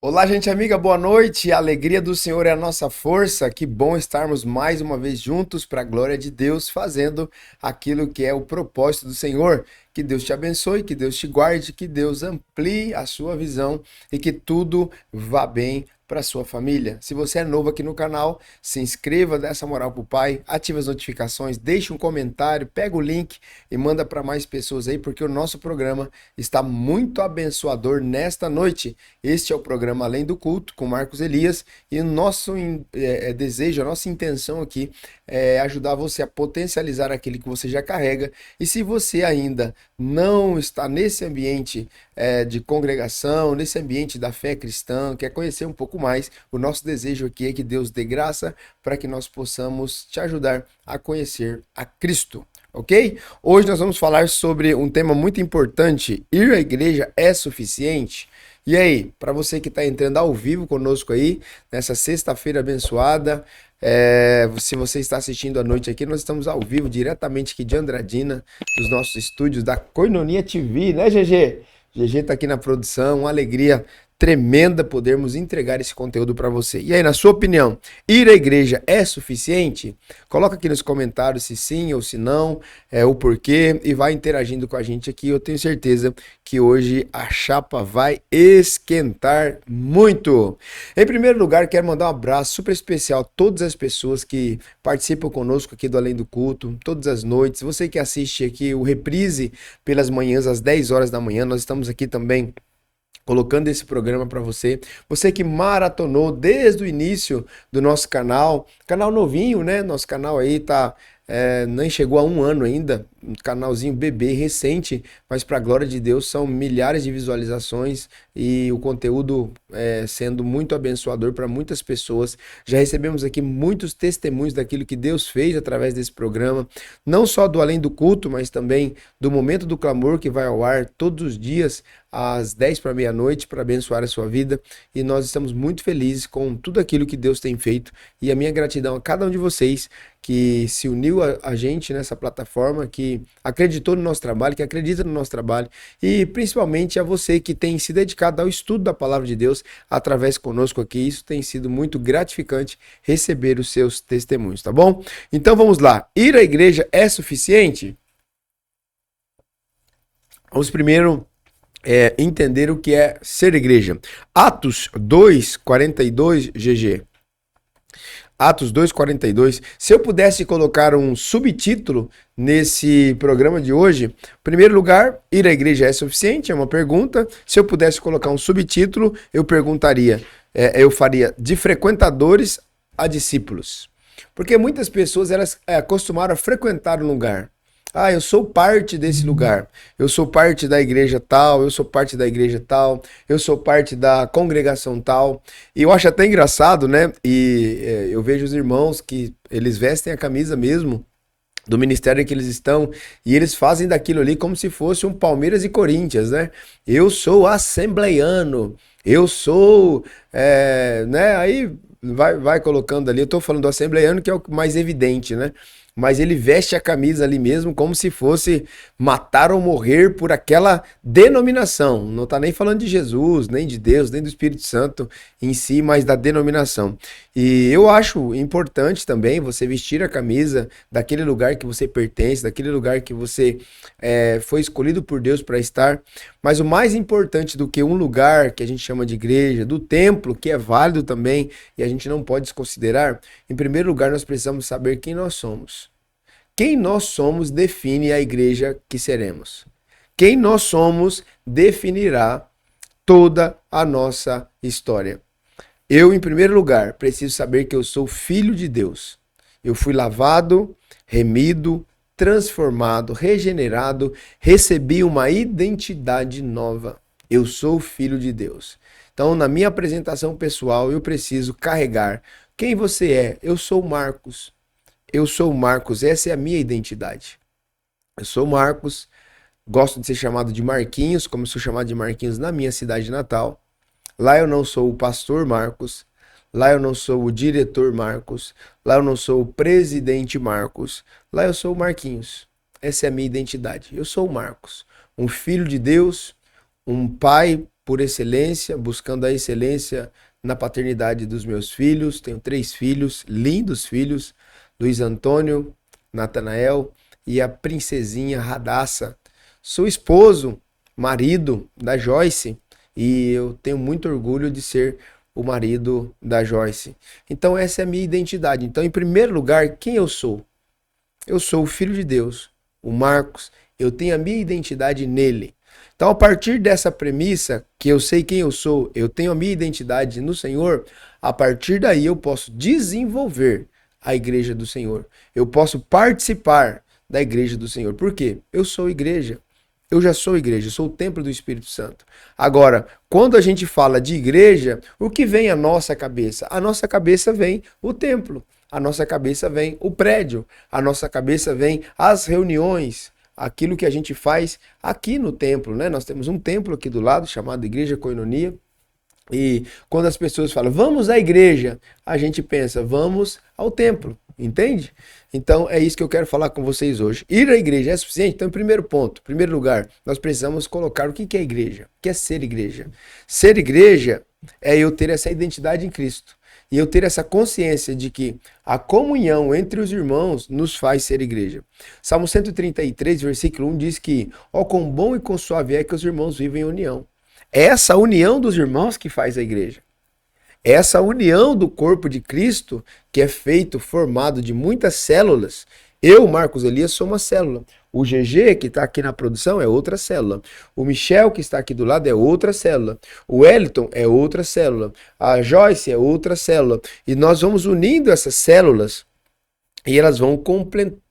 Olá, gente amiga, boa noite. A alegria do Senhor é a nossa força. Que bom estarmos mais uma vez juntos para a glória de Deus, fazendo aquilo que é o propósito do Senhor. Que Deus te abençoe, que Deus te guarde, que Deus amplie a sua visão e que tudo vá bem para sua família. Se você é novo aqui no canal, se inscreva, dê essa moral pro pai, ative as notificações, deixe um comentário, pega o link e manda para mais pessoas aí, porque o nosso programa está muito abençoador nesta noite. Este é o programa Além do Culto, com Marcos Elias, e o nosso desejo, a nossa intenção aqui é ajudar você a potencializar aquilo que você já carrega. E se você ainda não está nesse ambiente de congregação, nesse ambiente da fé cristã, quer conhecer um pouco mais, o nosso desejo aqui é que Deus dê graça para que nós possamos te ajudar a conhecer a Cristo, ok? Hoje nós vamos falar sobre um tema muito importante: ir à igreja é suficiente? E aí, para você que está entrando ao vivo conosco aí, nessa sexta-feira abençoada, se você está assistindo à noite aqui, nós estamos ao vivo, diretamente aqui de Andradina, dos nossos estúdios da Koinonia TV, né, GG? GG tá aqui na produção, uma alegria tremenda podermos entregar esse conteúdo para você. E aí, na sua opinião, ir à igreja é suficiente? Coloca aqui nos comentários se sim ou se não, o porquê, e vai interagindo com a gente aqui. Eu tenho certeza que hoje a chapa vai esquentar muito. Em primeiro lugar, quero mandar um abraço super especial a todas as pessoas que participam conosco aqui do Além do Culto, todas as noites. Você que assiste aqui o reprise pelas manhãs, às 10 horas da manhã, nós estamos aqui também colocando esse programa para você. Você que maratonou desde o início do nosso canal novinho, né? Nosso canal aí tá nem chegou a 1 ano ainda, um canalzinho bebê recente, mas para a glória de Deus são milhares de visualizações e o conteúdo sendo muito abençoador para muitas pessoas. Já recebemos aqui muitos testemunhos daquilo que Deus fez através desse programa, não só do Além do Culto, mas também do Momento do Clamor, que vai ao ar todos os dias às 10 para meia-noite para abençoar a sua vida, e nós estamos muito felizes com tudo aquilo que Deus tem feito, e a minha gratidão a cada um de vocês que se uniu a gente nessa plataforma, que acreditou no nosso trabalho, que acredita no nosso trabalho, e principalmente a você que tem se dedicado ao estudo da Palavra de Deus através conosco aqui. Isso tem sido muito gratificante receber os seus testemunhos, tá bom? Então vamos lá. Ir à igreja é suficiente? Vamos primeiro entender o que é ser igreja. Atos 2:42, GG. Atos 2:42. Se eu pudesse colocar um subtítulo nesse programa de hoje, em primeiro lugar, ir à igreja é suficiente? É uma pergunta. Se eu pudesse colocar um subtítulo, eu perguntaria, eu faria de frequentadores a discípulos. Porque muitas pessoas elas acostumaram a frequentar um lugar. Ah, eu sou parte desse lugar, eu sou parte da igreja tal, eu sou parte da igreja tal, eu sou parte da congregação tal. E eu acho até engraçado, né? E eu vejo os irmãos que eles vestem a camisa mesmo do ministério em que eles estão, e eles fazem daquilo ali como se fosse um Palmeiras e Corinthians, né? Eu sou assembleiano, eu sou, né? Aí vai colocando ali, eu tô falando do assembleiano que é o mais evidente, né? Mas ele veste a camisa ali mesmo como se fosse matar ou morrer por aquela denominação. Não está nem falando de Jesus, nem de Deus, nem do Espírito Santo em si, mas da denominação. E eu acho importante também você vestir a camisa daquele lugar que você pertence, daquele lugar que você foi escolhido por Deus para estar. Mas o mais importante do que um lugar que a gente chama de igreja, do templo, que é válido também, e a gente não pode desconsiderar, em primeiro lugar nós precisamos saber quem nós somos. Quem nós somos define a igreja que seremos. Quem nós somos definirá toda a nossa história. Eu, em primeiro lugar, preciso saber que eu sou filho de Deus. Eu fui lavado, remido, transformado, regenerado, recebi uma identidade nova. Eu sou filho de Deus. Então, na minha apresentação pessoal, eu preciso carregar quem você é. Eu sou Marcos. Eu sou Marcos. Essa é a minha identidade. Eu sou Marcos. Gosto de ser chamado de Marquinhos, como sou chamado de Marquinhos na minha cidade natal. Lá eu não sou o pastor Marcos. Lá eu não sou o diretor Marcos. Lá eu não sou o presidente Marcos. Lá eu sou o Marquinhos. Essa é a minha identidade. Eu sou o Marcos, um filho de Deus, um pai por excelência, buscando a excelência na paternidade dos meus filhos. Tenho 3 filhos, lindos filhos, Luiz Antônio, Natanael e a princesinha Radassa. Sou esposo, marido da Joyce e eu tenho muito orgulho de ser o marido da Joyce. Então essa é a minha identidade. Então, em primeiro lugar, quem eu sou? Eu sou o filho de Deus, o Marcos. Eu tenho a minha identidade nele. Então, a partir dessa premissa, que eu sei quem eu sou, eu tenho a minha identidade no Senhor, a partir daí eu posso desenvolver a igreja do Senhor. Eu posso participar da igreja do Senhor. Por quê? Eu sou igreja. Eu já sou igreja, eu sou o templo do Espírito Santo. Agora, quando a gente fala de igreja, o que vem à nossa cabeça? A nossa cabeça vem o templo, a nossa cabeça vem o prédio, a nossa cabeça vem as reuniões, aquilo que a gente faz aqui no templo, né? Nós temos um templo aqui do lado chamado Igreja Koinonia. E quando as pessoas falam, vamos à igreja, a gente pensa, vamos ao templo, entende? Então é isso que eu quero falar com vocês hoje. Ir à igreja é suficiente? Então, primeiro ponto, primeiro lugar, nós precisamos colocar o que é igreja, o que é ser igreja. Ser igreja é eu ter essa identidade em Cristo. E eu ter essa consciência de que a comunhão entre os irmãos nos faz ser igreja. Salmo 133, versículo 1 diz que, ó, quão bom e quão suave é que os irmãos vivem em união. É essa união dos irmãos que faz a igreja. É essa união do corpo de Cristo que é feito, formado de muitas células. Eu, Marcos Elias, sou uma célula. O GG, que está aqui na produção, é outra célula. O Michel, que está aqui do lado, é outra célula. O Wellington é outra célula. A Joyce é outra célula. E nós vamos unindo essas células e elas vão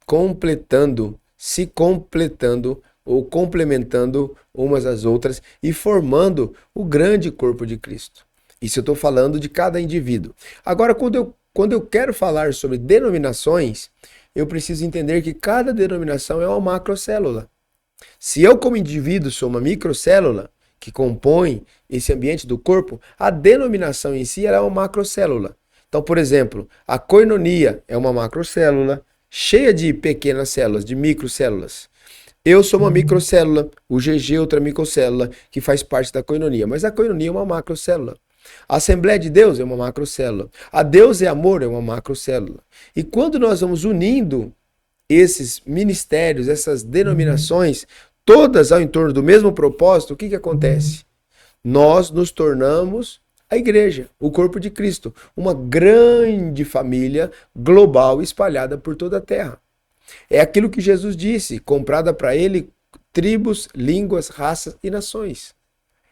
completando, se completando ou complementando umas às outras e formando o grande corpo de Cristo. Isso eu estou falando de cada indivíduo. Agora, quando eu quero falar sobre denominações, eu preciso entender que cada denominação é uma macrocélula. Se eu, como indivíduo, sou uma microcélula que compõe esse ambiente do corpo, a denominação em si é uma macrocélula. Então, por exemplo, a koinonia é uma macrocélula cheia de pequenas células, de microcélulas. Eu sou uma microcélula, o GG é outra microcélula que faz parte da koinonia, mas a koinonia é uma macrocélula. A Assembleia de Deus é uma macrocélula. A Deus é Amor é uma macrocélula. E quando nós vamos unindo esses ministérios, essas denominações, todas ao entorno do mesmo propósito, o que acontece? Nós nos tornamos a igreja, o corpo de Cristo, uma grande família global espalhada por toda a terra. É aquilo que Jesus disse, comprada para ele tribos, línguas, raças e nações.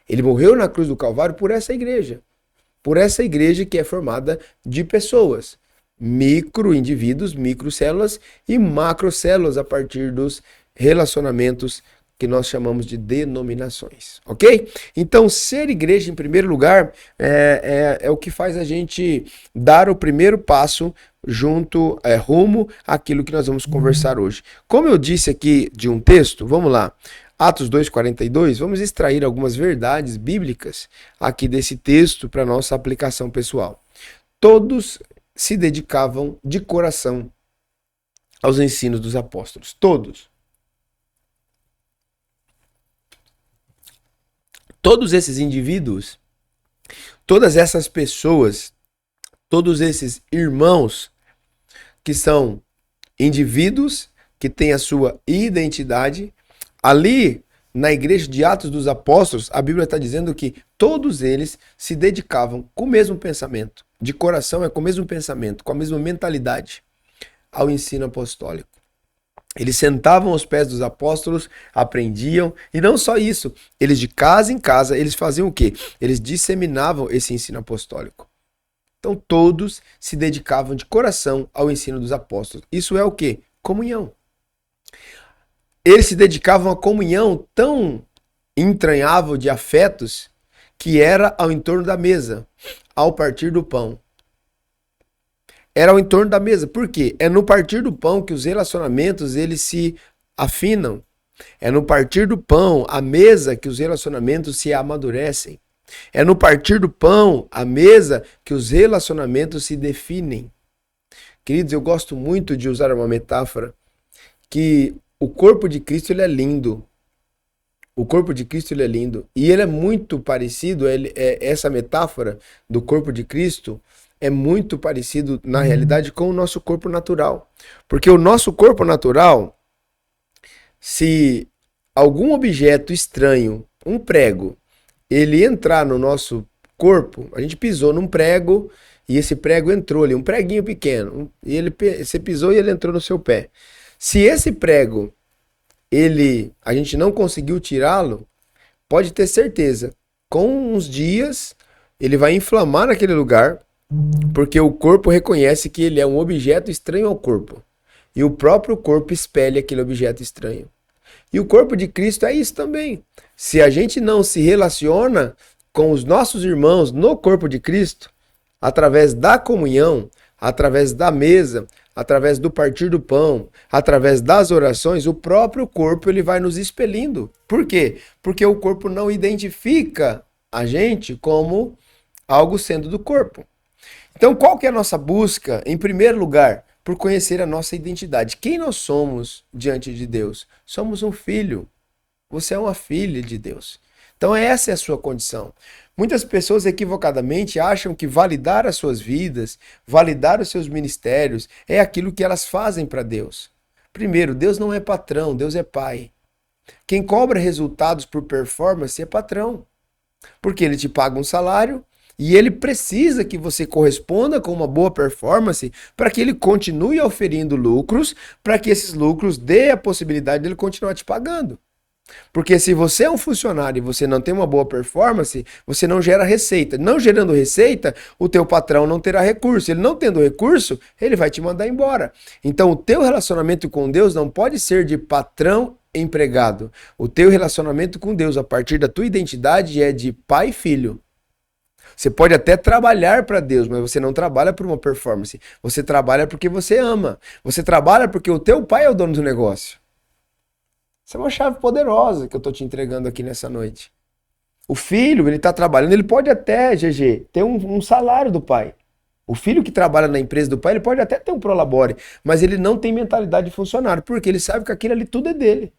Ele morreu na cruz do Calvário por essa igreja que é formada de pessoas, micro-indivíduos, microcélulas e macrocélulas a partir dos relacionamentos que nós chamamos de denominações, ok? Então, ser igreja, em primeiro lugar, é o que faz a gente dar o primeiro passo rumo àquilo que nós vamos conversar hoje. Como eu disse aqui de um texto, vamos lá. Atos 2,42, vamos extrair algumas verdades bíblicas aqui desse texto para nossa aplicação pessoal. Todos se dedicavam de coração aos ensinos dos apóstolos. Todos. Todos esses indivíduos, todas essas pessoas, todos esses irmãos que são indivíduos que têm a sua identidade. Ali, na igreja de Atos dos Apóstolos, a Bíblia está dizendo que todos eles se dedicavam com o mesmo pensamento, de coração com o mesmo pensamento, com a mesma mentalidade, ao ensino apostólico. Eles sentavam aos pés dos apóstolos, aprendiam, e não só isso, eles de casa em casa, eles faziam o quê? Eles disseminavam esse ensino apostólico. Então todos se dedicavam de coração ao ensino dos apóstolos. Isso é o quê? Comunhão. Eles se dedicavam à comunhão tão entranhável de afetos que era ao entorno da mesa, ao partir do pão. Era ao entorno da mesa. Por quê? É no partir do pão que os relacionamentos eles se afinam. É no partir do pão, a mesa, que os relacionamentos se amadurecem. É no partir do pão, a mesa, que os relacionamentos se definem. Queridos, eu gosto muito de usar uma metáfora que o corpo de Cristo ele é lindo. O corpo de Cristo ele é lindo. E ele é muito parecido, essa metáfora do corpo de Cristo é muito parecido, na realidade, com o nosso corpo natural. Porque o nosso corpo natural, se algum objeto estranho, um prego, ele entrar no nosso corpo, a gente pisou num prego e esse prego entrou ali, um preguinho pequeno, e você pisou e ele entrou no seu pé. Se esse prego, a gente não conseguiu tirá-lo, pode ter certeza, com uns dias ele vai inflamar naquele lugar, porque o corpo reconhece que ele é um objeto estranho ao corpo. E o próprio corpo espelha aquele objeto estranho. E o corpo de Cristo é isso também. Se a gente não se relaciona com os nossos irmãos no corpo de Cristo, através da comunhão, através da mesa, através do partir do pão, através das orações, o próprio corpo ele vai nos expelindo. Por quê? Porque o corpo não identifica a gente como algo sendo do corpo. Então, qual que é a nossa busca? Em primeiro lugar, por conhecer a nossa identidade. Quem nós somos diante de Deus? Somos um filho. Você é uma filha de Deus. Então, essa é a sua condição. Muitas pessoas equivocadamente acham que validar as suas vidas, validar os seus ministérios, é aquilo que elas fazem para Deus. Primeiro, Deus não é patrão, Deus é pai. Quem cobra resultados por performance é patrão. Porque ele te paga um salário, e ele precisa que você corresponda com uma boa performance para que ele continue oferindo lucros, para que esses lucros dê a possibilidade de ele continuar te pagando. Porque se você é um funcionário e você não tem uma boa performance, você não gera receita. Não gerando receita, o teu patrão não terá recurso. Ele não tendo recurso, ele vai te mandar embora. Então o teu relacionamento com Deus não pode ser de patrão empregado. O teu relacionamento com Deus, a partir da tua identidade, é de pai e filho. Você pode até trabalhar para Deus, mas você não trabalha por uma performance. Você trabalha porque você ama. Você trabalha porque o teu pai é o dono do negócio. Isso é uma chave poderosa que eu estou te entregando aqui nessa noite. O filho, ele está trabalhando, ele pode até, GG, ter um salário do pai. O filho que trabalha na empresa do pai, ele pode até ter um prolabore, mas ele não tem mentalidade de funcionário, porque ele sabe que aquilo ali tudo é dele.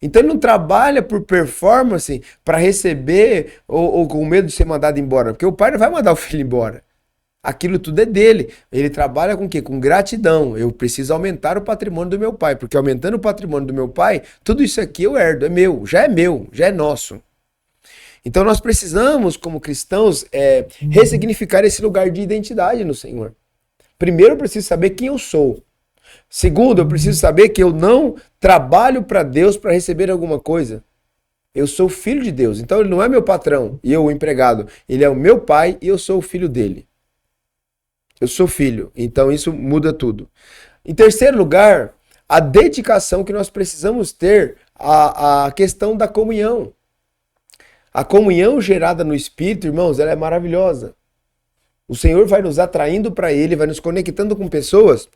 Então ele não trabalha por performance para receber ou com medo de ser mandado embora, porque o pai não vai mandar o filho embora. Aquilo tudo é dele. Ele trabalha com o quê? Com gratidão. Eu preciso aumentar o patrimônio do meu pai, porque aumentando o patrimônio do meu pai, tudo isso aqui eu herdo, é meu, já é nosso. Então nós precisamos, como cristãos, ressignificar esse lugar de identidade no Senhor. Primeiro eu preciso saber quem eu sou. Segundo, eu preciso saber que eu não trabalho para Deus para receber alguma coisa. Eu sou filho de Deus. Então ele não é meu patrão e eu o empregado. Ele é o meu pai e eu sou o filho dele. Eu sou filho. Então isso muda tudo. Em terceiro lugar, a dedicação que nós precisamos ter à questão da comunhão. A comunhão gerada no Espírito, irmãos, ela é maravilhosa. O Senhor vai nos atraindo para Ele, vai nos conectando com pessoas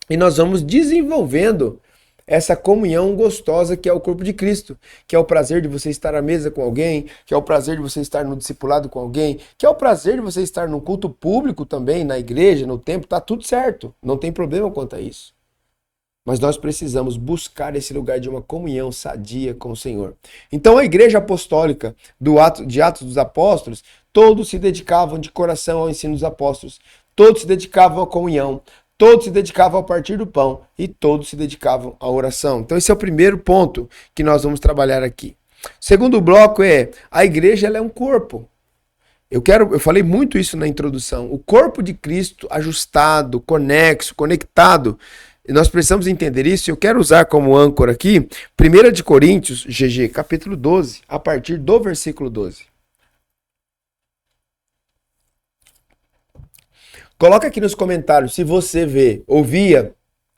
e nós vamos desenvolvendo essa comunhão gostosa que é o corpo de Cristo, que é o prazer de você estar à mesa com alguém, que é o prazer de você estar no discipulado com alguém, que é o prazer de você estar no culto público também, na igreja, no templo, tá tudo certo, não tem problema quanto a isso. Mas nós precisamos buscar esse lugar de uma comunhão sadia com o Senhor. Então a igreja apostólica de Atos dos Apóstolos, todos se dedicavam de coração ao ensino dos apóstolos, todos se dedicavam à comunhão, todos se dedicavam ao partir do pão e todos se dedicavam à oração. Então esse é o primeiro ponto que nós vamos trabalhar aqui. O segundo bloco é, a igreja ela é um corpo. Eu falei muito isso na introdução. O corpo de Cristo ajustado, conexo, conectado, nós precisamos entender isso. Eu quero usar como âncora aqui 1 de Coríntios, GG, capítulo 12, a partir do versículo 12. Coloca aqui nos comentários se você ouvia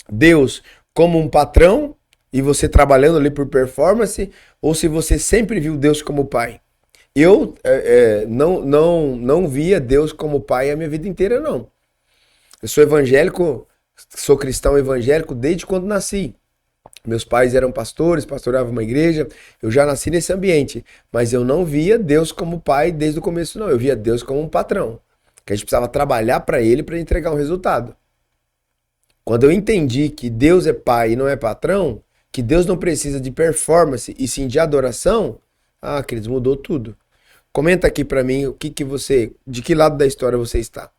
Deus como um patrão e você trabalhando ali por performance, ou se você sempre viu Deus como pai. Eu não via Deus como pai a minha vida inteira, não. Eu sou evangélico, sou cristão evangélico desde quando nasci. Meus pais eram pastores, pastoreavam uma igreja, eu já nasci nesse ambiente, mas eu não via Deus como pai desde o começo, não. Eu via Deus como um patrão, que a gente precisava trabalhar para ele para entregar um resultado. Quando eu entendi que Deus é pai e não é patrão, que Deus não precisa de performance e sim de adoração, queridos, mudou tudo. Comenta aqui para mim de que lado da história você está.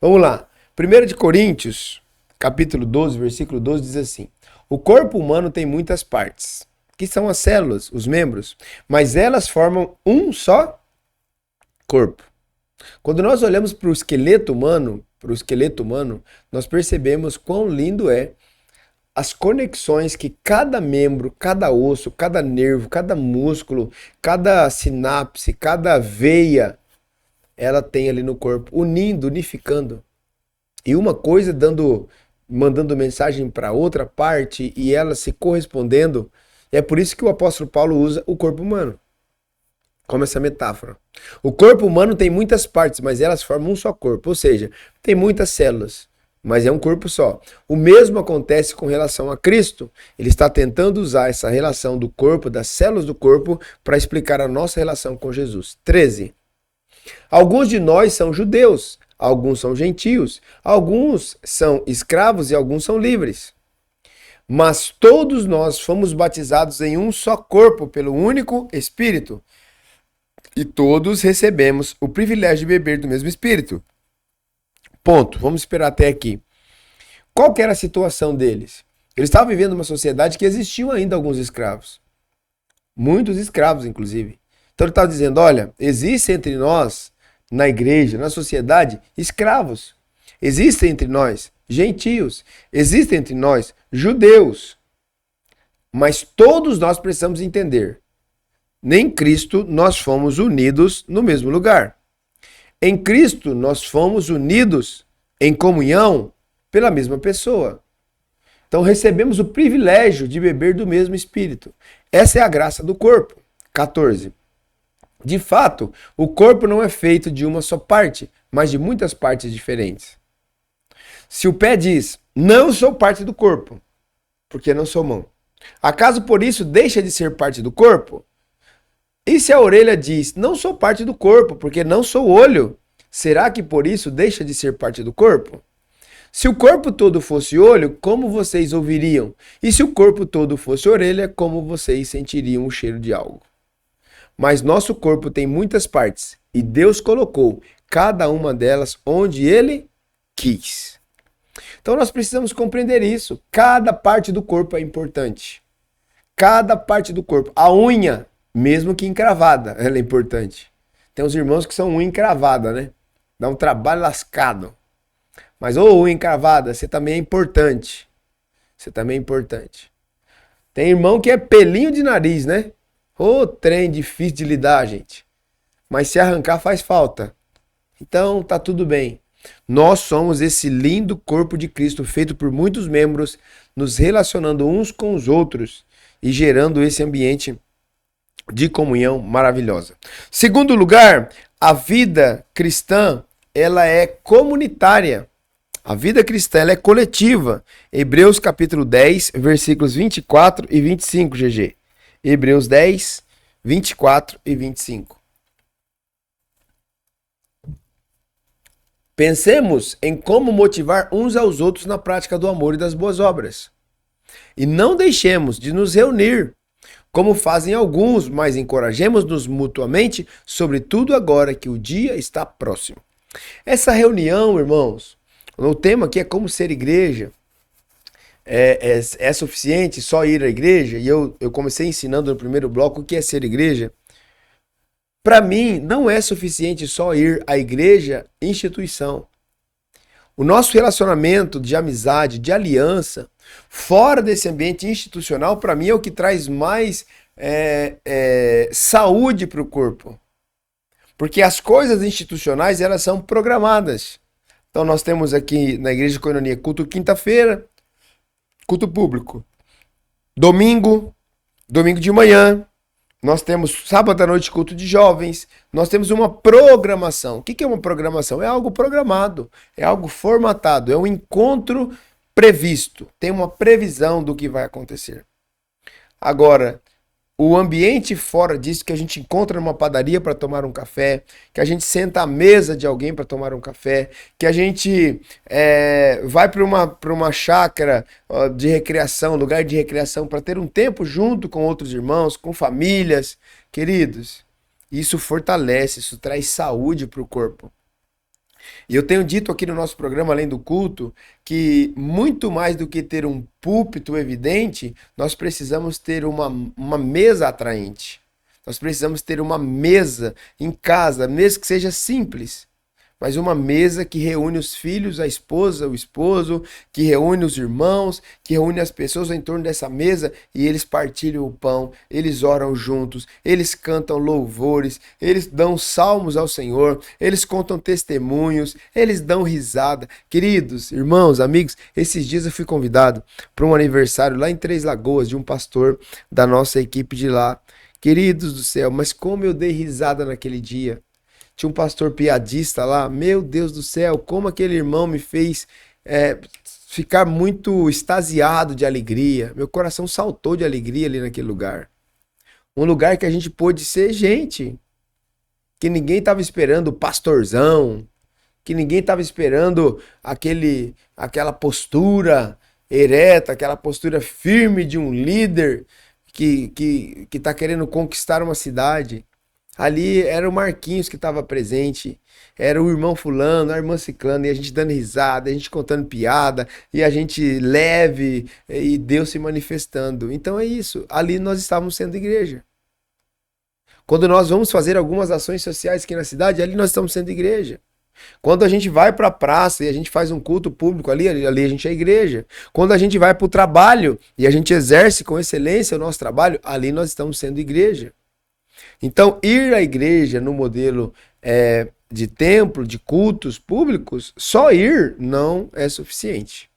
Vamos lá. 1 de Coríntios, capítulo 12, versículo 12 diz assim: o corpo humano tem muitas partes, que são as células, os membros, mas elas formam um só corpo. Quando nós olhamos para o esqueleto humano, nós percebemos quão lindo é as conexões que cada membro, cada osso, cada nervo, cada músculo, cada sinapse, cada veia, ela tem ali no corpo, unindo, unificando. E uma coisa mandando mensagem para outra parte e ela se correspondendo. É por isso que o apóstolo Paulo usa o corpo humano como essa metáfora. O corpo humano tem muitas partes, mas elas formam um só corpo. Ou seja, tem muitas células, mas é um corpo só. O mesmo acontece com relação a Cristo. Ele está tentando usar essa relação do corpo, das células do corpo, para explicar a nossa relação com Jesus. 13. Alguns de nós são judeus, alguns são gentios, alguns são escravos e alguns são livres. Mas todos nós fomos batizados em um só corpo pelo único Espírito. E todos recebemos o privilégio de beber do mesmo Espírito. Ponto. Vamos esperar até aqui. Qual que era a situação deles? Eles estavam vivendo uma sociedade que existiam ainda alguns escravos. Muitos escravos, inclusive. Então ele estava dizendo, olha, existe entre nós, na igreja, na sociedade, escravos. Existem entre nós gentios. Existem entre nós judeus. Mas todos nós precisamos entender. Em Cristo nós fomos unidos no mesmo lugar. Em Cristo nós fomos unidos em comunhão pela mesma pessoa. Então recebemos o privilégio de beber do mesmo Espírito. Essa é a graça do corpo. 14. De fato, o corpo não é feito de uma só parte, mas de muitas partes diferentes. Se o pé diz, não sou parte do corpo, porque não sou mão, acaso por isso deixa de ser parte do corpo? E se a orelha diz, não sou parte do corpo, porque não sou olho, será que por isso deixa de ser parte do corpo? Se o corpo todo fosse olho, como vocês ouviriam? E se o corpo todo fosse orelha, como vocês sentiriam o cheiro de algo? Mas nosso corpo tem muitas partes, e Deus colocou cada uma delas onde Ele quis. Então nós precisamos compreender isso. Cada parte do corpo é importante. Cada parte do corpo. A unha, mesmo que encravada, ela é importante. Tem uns irmãos que são unha encravada, né? Dá um trabalho lascado. Mas, unha encravada, você também é importante. Você também é importante. Tem irmão que é pelinho de nariz, né? Trem difícil de lidar, gente. Mas se arrancar faz falta. Então, tá tudo bem. Nós somos esse lindo corpo de Cristo, feito por muitos membros, nos relacionando uns com os outros e gerando esse ambiente de comunhão maravilhosa. Segundo lugar, a vida cristã, ela é comunitária. A vida cristã, ela é coletiva. Hebreus capítulo 10, versículos 24 e 25, GG. Hebreus 10, 24 e 25. Pensemos em como motivar uns aos outros na prática do amor e das boas obras. E não deixemos de nos reunir, como fazem alguns, mas encorajemos-nos mutuamente, sobretudo agora que o dia está próximo. Essa reunião, irmãos, o tema aqui é como ser igreja. É suficiente só ir à igreja? E eu comecei ensinando no primeiro bloco o que é ser igreja. Para mim, não é suficiente só ir à igreja, instituição. O nosso relacionamento de amizade, de aliança, Fora desse ambiente institucional, para mim, é o que traz mais saúde para o corpo. Porque as coisas institucionais, elas são programadas. Então, nós temos aqui na Igreja Koinonia culto quinta-feira, culto público. Domingo de manhã, nós temos sábado à noite culto de jovens, nós temos uma programação. O que é uma programação? É algo programado, é algo formatado, é um encontro previsto, tem uma previsão do que vai acontecer. Agora, o ambiente fora disso, que a gente encontra numa padaria para tomar um café, que a gente senta à mesa de alguém para tomar um café, que a gente vai para uma chácara de recreação, lugar de recreação, para ter um tempo junto com outros irmãos, com famílias. Queridos, isso fortalece, isso traz saúde para o corpo. E eu tenho dito aqui no nosso programa, além do culto, que muito mais do que ter um púlpito evidente, nós precisamos ter uma mesa atraente. Nós precisamos ter uma mesa em casa, mesmo que seja simples, mas uma mesa que reúne os filhos, a esposa, o esposo, que reúne os irmãos, que reúne as pessoas em torno dessa mesa e eles partilham o pão, eles oram juntos, eles cantam louvores, eles dão salmos ao Senhor, eles contam testemunhos, eles dão risada. Queridos, irmãos, amigos, esses dias eu fui convidado para um aniversário lá em Três Lagoas de um pastor da nossa equipe de lá. Queridos do céu, mas como eu dei risada naquele dia. Tinha um pastor piadista lá, meu Deus do céu, como aquele irmão me fez ficar muito extasiado de alegria. Meu coração saltou de alegria ali naquele lugar. Um lugar que a gente pôde ser gente, que ninguém estava esperando o pastorzão, que ninguém estava esperando aquela postura ereta, aquela postura firme de um líder que está querendo conquistar uma cidade. Ali era o Marquinhos que estava presente, era o irmão fulano, a irmã ciclano, e a gente dando risada, a gente contando piada, e a gente leve, e Deus se manifestando. Então é isso, ali nós estávamos sendo igreja. Quando nós vamos fazer algumas ações sociais aqui na cidade, ali nós estamos sendo igreja. Quando a gente vai para a praça e a gente faz um culto público ali a gente é igreja. Quando a gente vai para o trabalho e a gente exerce com excelência o nosso trabalho, ali nós estamos sendo igreja. Então, ir à igreja no modelo de templo, de cultos públicos, só ir não é suficiente.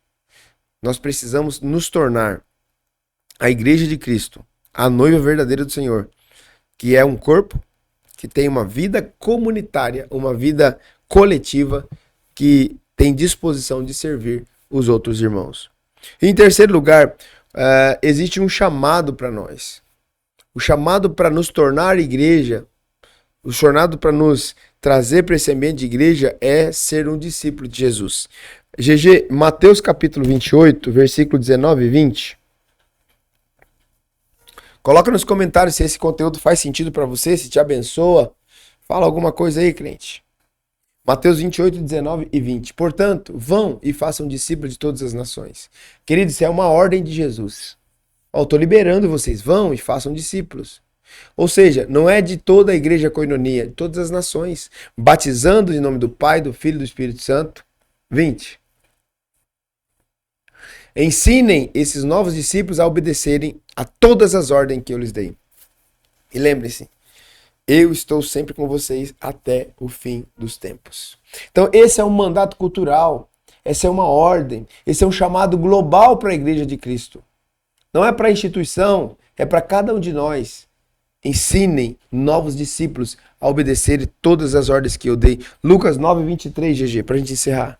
Nós precisamos nos tornar a igreja de Cristo, a noiva verdadeira do Senhor, que é um corpo que tem uma vida comunitária, uma vida coletiva, que tem disposição de servir os outros irmãos. E em terceiro lugar, existe um chamado para nós. O chamado para nos tornar igreja, o chamado para nos trazer para esse ambiente de igreja é ser um discípulo de Jesus. GG, Mateus capítulo 28, versículo 19 e 20. Coloca nos comentários se esse conteúdo faz sentido para você, se te abençoa. Fala alguma coisa aí, crente. Mateus 28, 19 e 20. Portanto, vão e façam discípulos de todas as nações. Queridos, isso é uma ordem de Jesus. Eu estou liberando vocês, vão e façam discípulos. Ou seja, não é de toda a igreja Koinonia, de todas as nações, batizando em nome do Pai, do Filho e do Espírito Santo. 20. Ensinem esses novos discípulos a obedecerem a todas as ordens que eu lhes dei. E lembre-se, eu estou sempre com vocês até o fim dos tempos. Então esse é um mandato cultural, essa é uma ordem, esse é um chamado global para a igreja de Cristo. Não é para a instituição, é para cada um de nós. Ensinem novos discípulos a obedecer todas as ordens que eu dei. Lucas 9, 23, GG, para a gente encerrar.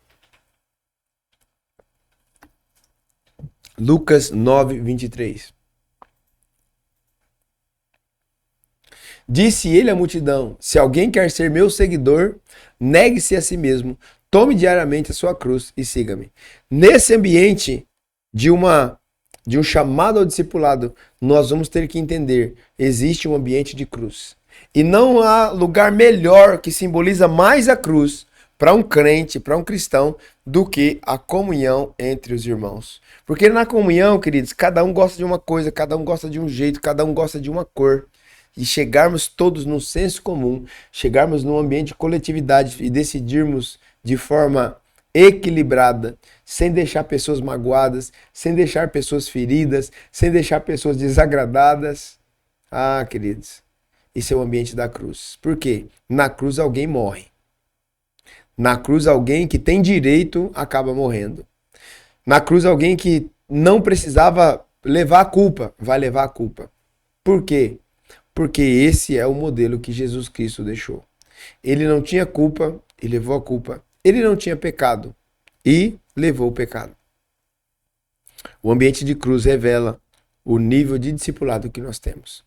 Lucas 9, 23. Disse ele à multidão: se alguém quer ser meu seguidor, negue-se a si mesmo, tome diariamente a sua cruz e siga-me. Nesse ambiente de um chamado ao discipulado, nós vamos ter que entender, existe um ambiente de cruz. E não há lugar melhor que simboliza mais a cruz para um crente, para um cristão, do que a comunhão entre os irmãos. Porque na comunhão, queridos, cada um gosta de uma coisa, cada um gosta de um jeito, cada um gosta de uma cor. E chegarmos todos num senso comum, chegarmos num ambiente de coletividade e decidirmos de forma equilibrada, sem deixar pessoas magoadas, sem deixar pessoas feridas, sem deixar pessoas desagradadas. Ah, queridos, esse é o ambiente da cruz. Por quê? Na cruz alguém morre. Na cruz alguém que tem direito acaba morrendo. Na cruz alguém que não precisava levar a culpa, vai levar a culpa. Por quê? Porque esse é o modelo que Jesus Cristo deixou. Ele não tinha culpa e levou a culpa. Ele não tinha pecado e levou o pecado. O ambiente de cruz revela o nível de discipulado que nós temos.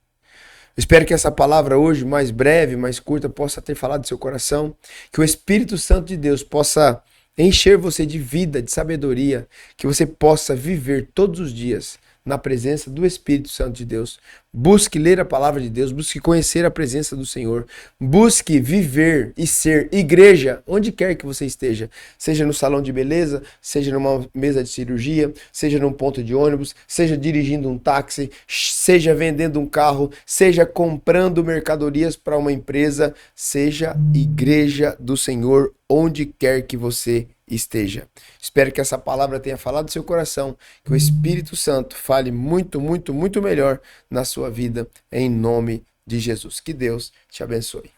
Espero que essa palavra hoje, mais breve, mais curta, possa ter falado do seu coração, que o Espírito Santo de Deus possa encher você de vida, de sabedoria, que você possa viver todos os dias na presença do Espírito Santo de Deus. Busque ler a palavra de Deus, busque conhecer a presença do Senhor, busque viver e ser igreja onde quer que você esteja, seja no salão de beleza, seja numa mesa de cirurgia, seja num ponto de ônibus, seja dirigindo um táxi, seja vendendo um carro, seja comprando mercadorias para uma empresa, seja igreja do Senhor onde quer que você esteja. Espero que essa palavra tenha falado do seu coração, que o Espírito Santo fale muito, muito, muito melhor na sua vida, em nome de Jesus. Que Deus te abençoe.